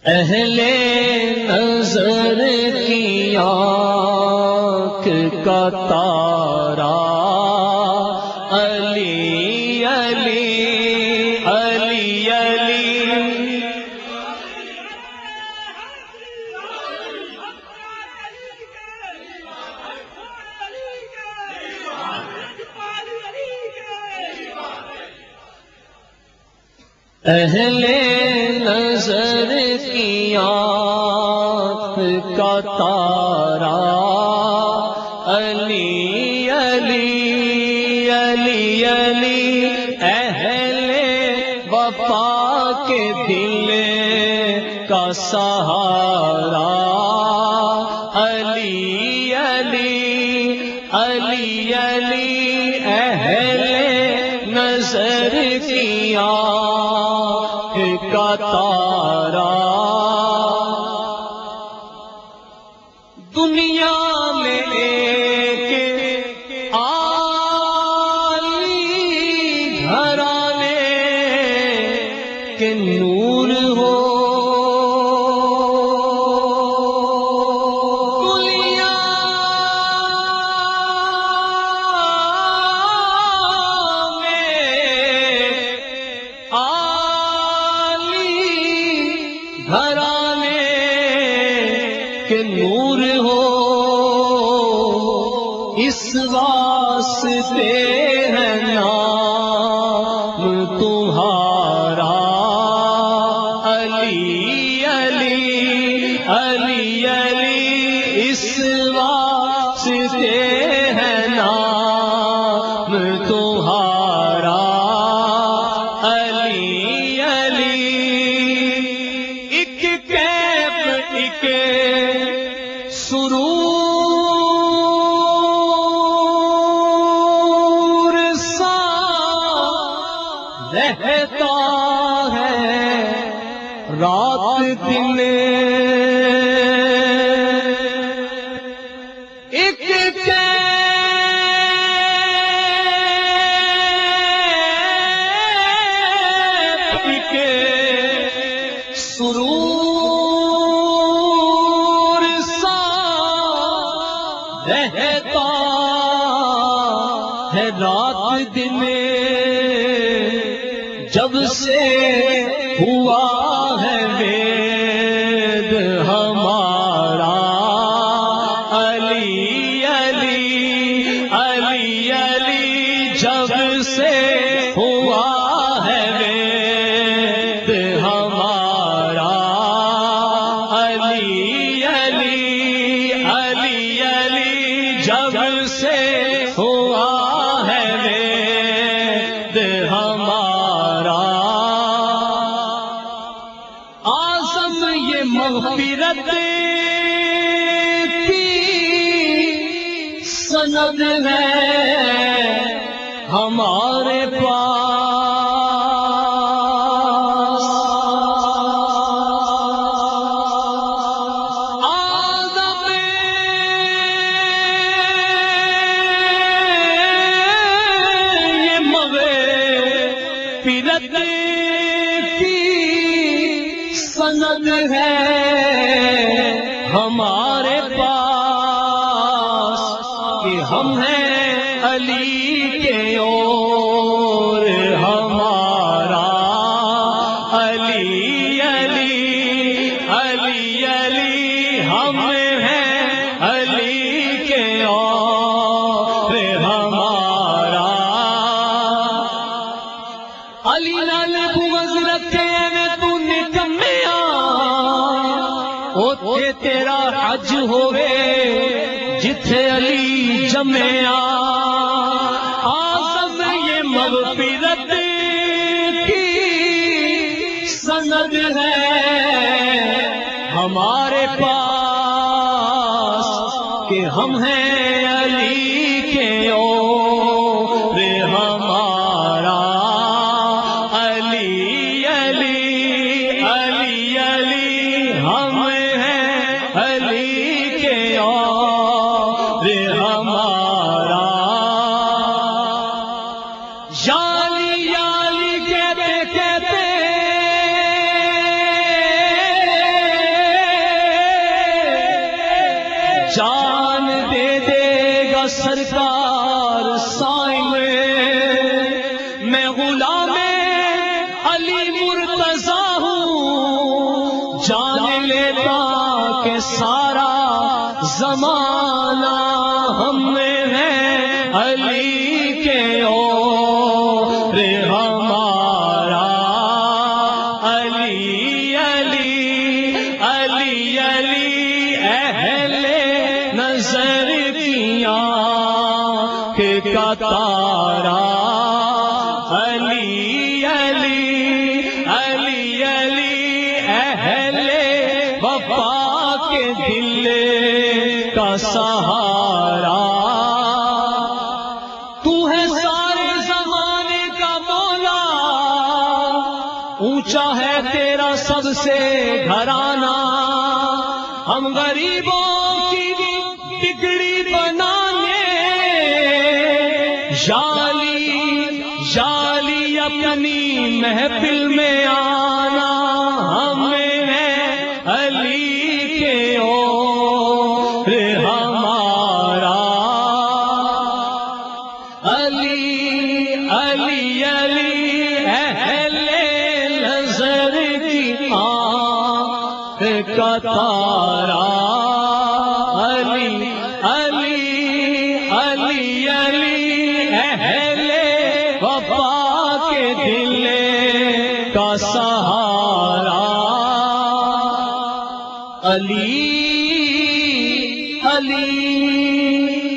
اہل نظر کی آنکھ کا تارا علی علی علی علی، اہل نظر کی آنکھ کا تارا علی علی علی علی، اہل وفا کے دل کا سہارا علی علی علی علی، اہل نظر کی آنکھ کا تارا، دنیا میں ایک عالی گھرانے کے نور ہو، دنیا میں گھرانے کے نور ہو، اس واسطے ہے نام تمہارا علی علی علی علی، اس واسطے ہے نام تمہارا علی علی، ایک کیف ایک سرور سا رہتا ہے رات دن، ایک کیف ایک سرور رہتا ہے رات دن، جب سے ہوا ہے وید ہمارا علی علی علی علی، جب سے ہوا ہے وید ہمارا علی علی علی علی، جب سے ہوا ہے وید ہمارا، اعظم یہ مغفرت کی سند ہے ہمارے پاس، مغفرت کی سند ہے ہمارے پاس، کہ ہم ہیں علی کے اور ہمارا علی علی علی علی، ہم ہیں علی کے اور ہمارا، علی نال بغض رکھے میں تو نکمیا، اوتھے تیرا حج ہوئے جتھے علی جمیا، اعظم یہ مغفرت کی سند ہے ہمارے پاس، کہ ہم ہیں علی کے اور ہمارا علی علی علی علی، ہم ہیں علی کے اور ہمارا، یالی یالی کہتے کہتے کا سرکار سائیں میں غلام علی مرتضی ہوں، جان لیتا کہ سارا زمانہ ہم میں ہے علی کے اور ہمارا علی علی علی علی اہل نظر کی آنکھ کا تارا علی علی علی علی اہل وفا کے دل کا سہارا، تو ہے سارے زمانے کا مولا، اونچا ہے تیرا سب سے گھرانہ، ہم غریبوں کی بگڑی بنانے جالی اپنی محفل میں آنا، ہمیں ہے علی کے اور ہمارا علی علی علی اہل نظر کی آنکھ کا تارا علی علی علی علی اہل وفا کے دل کا سہارا علی